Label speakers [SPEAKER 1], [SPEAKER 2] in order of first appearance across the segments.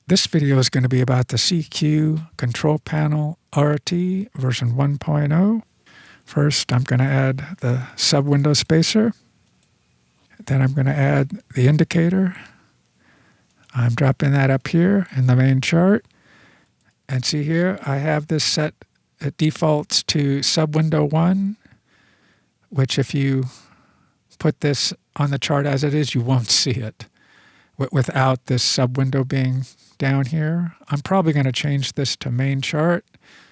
[SPEAKER 1] This video is going to be about the cQ-Control panel RT version 1.0. First, I'm going to add the sub-window spacer. Then I'm going to add the indicator. I'm dropping that up here in the main chart. And see here, I have this set. It defaults to sub-window 1, which if you put this on the chart as it is, you won't see it without this sub-window being down here. I'm probably going to change this to main chart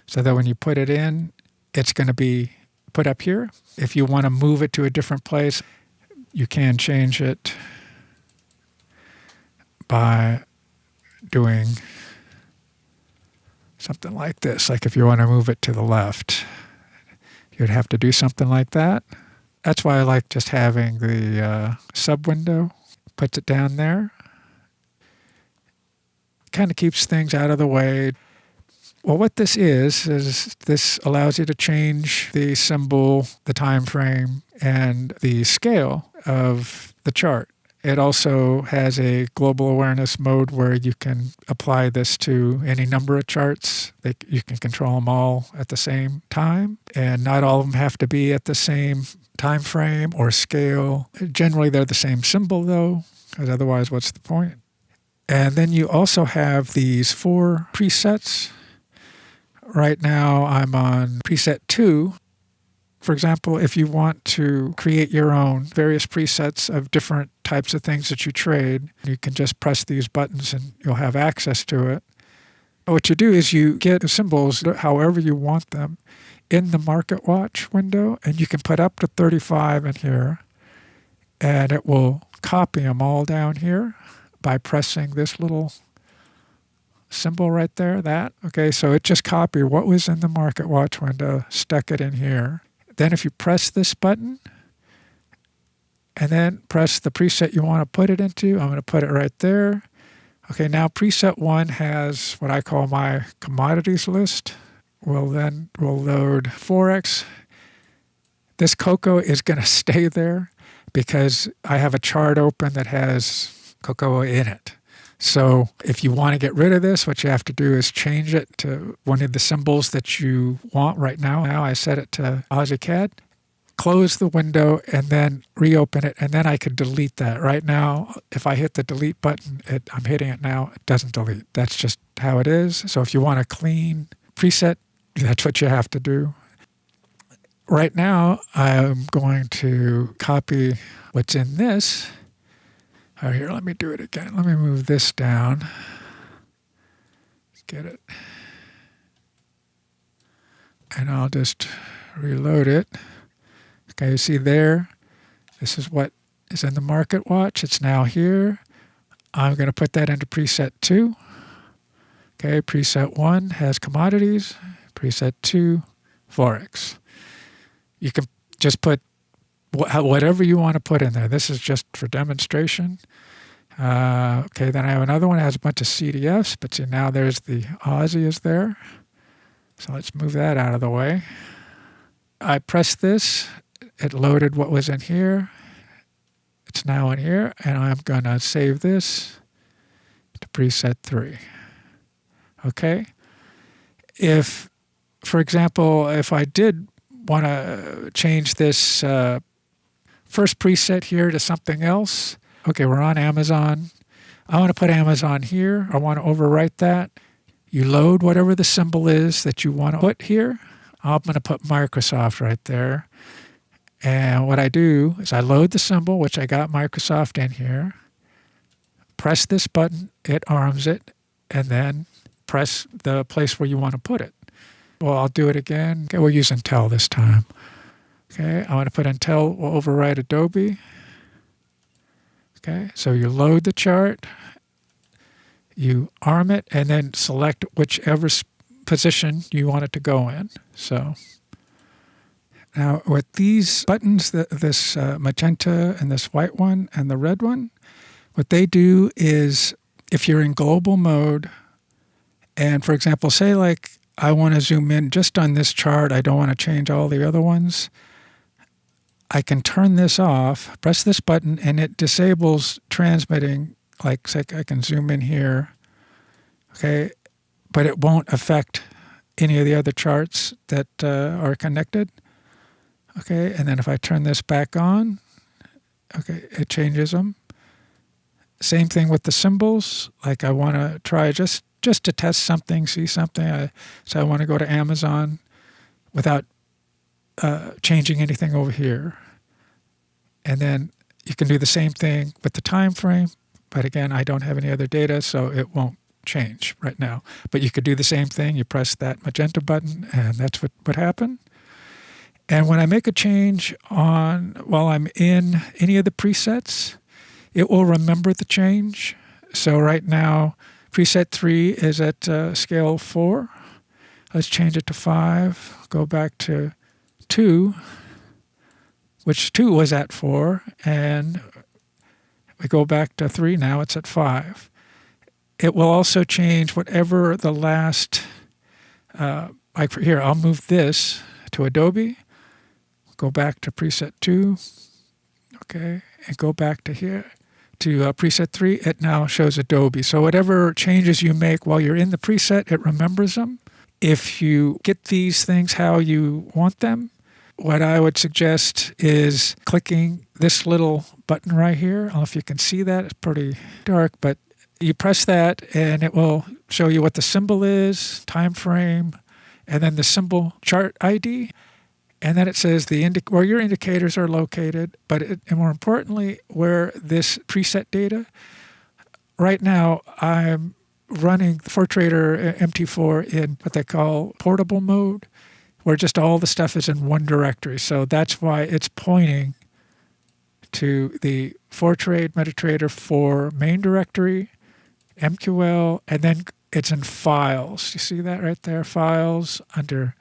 [SPEAKER 1] so that when you put it in, it's going to be put up here. If you want to move it to a different place, you can change it by doing something like this. Like if you want to move it to the left, you'd have to do something like that. That's why I like just having the sub-window. Puts it down there. Kind of keeps things out of the way. Well, what this is this allows you to change the symbol, the time frame, and the scale of the chart. It also has a global awareness mode where you can apply this to any number of charts. You can control them all at the same time, and not all of them have to be at the same time frame or scale. Generally, they're the same symbol, though, because otherwise, what's the point? And then you also have these 4 presets. Right now, I'm on preset 2. For example, if you want to create your own various presets of different types of things that you trade, you can just press these buttons and you'll have access to it. What you do is you get the symbols however you want them in the Market Watch window, and you can put up to 35 in here, and it will copy them all down here by pressing this little symbol right there, that. Okay, so it just copied what was in the Market Watch window, stuck it in here. Then if you press this button, and then press the preset you want to put it into, I'm going to put it right there. Okay, now preset 1 has what I call my commodities list. We'll load Forex. This cocoa is going to stay there because I have a chart open that has cocoa in it. So if you want to get rid of this, what you have to do is change it to one of the symbols that you want right now. Now I set it to Aussie CAD. Close the window and then reopen it, and then I could delete that. Right now, if I hit the delete button, I'm hitting it now, it doesn't delete. That's just how it is. So if you want a clean preset, that's what you have to do. Right now, I'm going to copy what's in this. Oh, here, let me do it again. Let me move this down. Let's get it. And I'll just reload it. Okay, you see there, this is what is in the Market Watch. It's now here. I'm going to put that into preset 2. Okay, preset 1 has commodities. Preset 2, Forex. You can just put whatever you want to put in there. This is just for demonstration. Okay, then I have another one that has a bunch of CDFs, but see now there's the Aussie is there. So let's move that out of the way. I pressed this. It loaded what was in here. It's now in here, and I'm going to save this to preset 3. Okay? If, for example, if I did want to change this first preset here to something else, okay, we're on Amazon. I want to put Amazon here. I want to overwrite that. You load whatever the symbol is that you want to put here. I'm going to put Microsoft right there. And what I do is I load the symbol, which I got Microsoft in here, press this button, it arms it, and then press the place where you want to put it. Well, I'll do it again. Okay, we'll use Intel this time. Okay, I want to put Intel, we'll overwrite Adobe. Okay, so you load the chart, you arm it, and then select whichever position you want it to go in. So now with these buttons, this magenta and this white one and the red one, what they do is if you're in global mode, and for example, say like I want to zoom in just on this chart, I don't want to change all the other ones, I can turn this off, press this button, and it disables transmitting. Like say I can zoom in here okay, but it won't affect any of the other charts that are connected. Okay, and then if I turn this back on, okay, it changes them. Same thing with the symbols. Like I want to try just to test something, see something. So I want to go to Amazon without changing anything over here. And then you can do the same thing with the time frame. But again, I don't have any other data, so it won't change right now. But you could do the same thing. You press that magenta button, and that's what happened. And when I make a change while I'm in any of the presets, it will remember the change. So right now, preset 3 is at scale 4. Let's change it to 5. Go back to 2, which 2 was at 4, and we go back to 3. Now it's at 5. It will also change whatever the last, like here, I'll move this to Adobe. Go back to preset 2, okay, and go back to here to preset 3. It now shows Adobe. So whatever changes you make while you're in the preset, it remembers them. If you get these things how you want them, what I would suggest is clicking this little button right here. I don't know if you can see that. It's pretty dark, but you press that and it will show you what the symbol is, time frame, and then the symbol chart ID. And then it says where your indicators are located, and more importantly, where this preset data. Right now, I'm running ForTrader MT4 in what they call portable mode, where just all the stuff is in one directory. So that's why it's pointing to the ForTrade MetaTrader 4 main directory, MQL, and then it's in files. You see that right there? Files under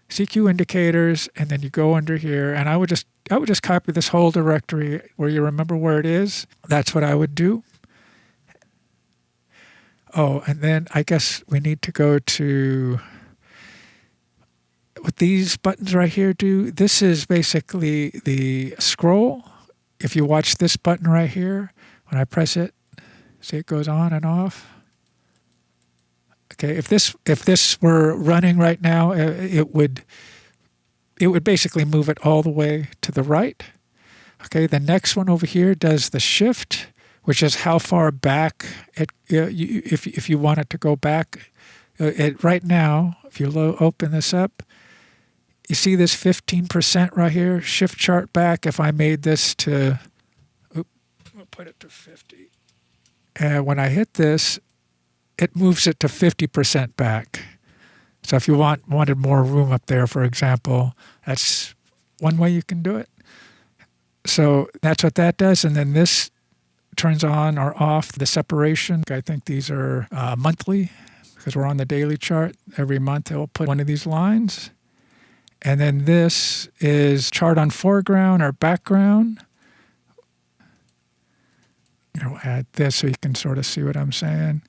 [SPEAKER 1] cQ indicators, and then you go under here, and I would just copy this whole directory where you remember where it is. That's what I would do. Oh, and then I guess we need to go to what these buttons right here do. This is basically the scroll. If you watch this button right here, when I press it, see it goes on and off. Okay, if this were running right now, it would basically move it all the way to the right. Okay, the next one over here does the shift, which is how far back if you want it to go back. Right now, if you open this up, you see this 15% right here, shift chart back. If I made this to, I'll put it to 50. And when I hit this, it moves it to 50% back. So if you wanted more room up there, for example, that's one way you can do it. So that's what that does. And then this turns on or off the separation. I think these are monthly because we're on the daily chart. Every month it will put one of these lines. And then this is chart on foreground or background. I'll add this so you can sort of see what I'm saying.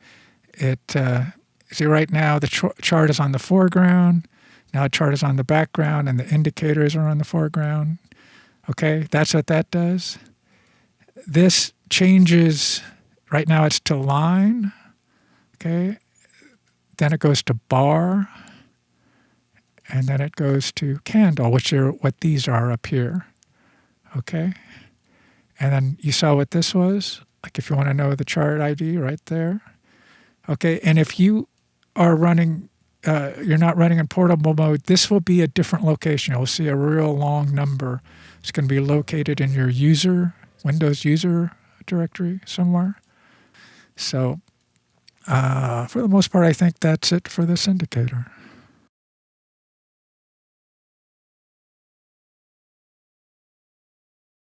[SPEAKER 1] See right now the chart is on the foreground. Now the chart is on the background and the indicators are on the foreground. Okay, that's what that does. This changes, right now it's to line. Okay, then it goes to bar. And then it goes to candle, which are what these are up here. Okay, and then you saw what this was. Like if you want to know the chart ID right there. Okay, and if you are running, you're not running in portable mode, this will be a different location. You'll see a real long number. It's going to be located in your Windows user directory somewhere. So for the most part, I think that's it for this indicator.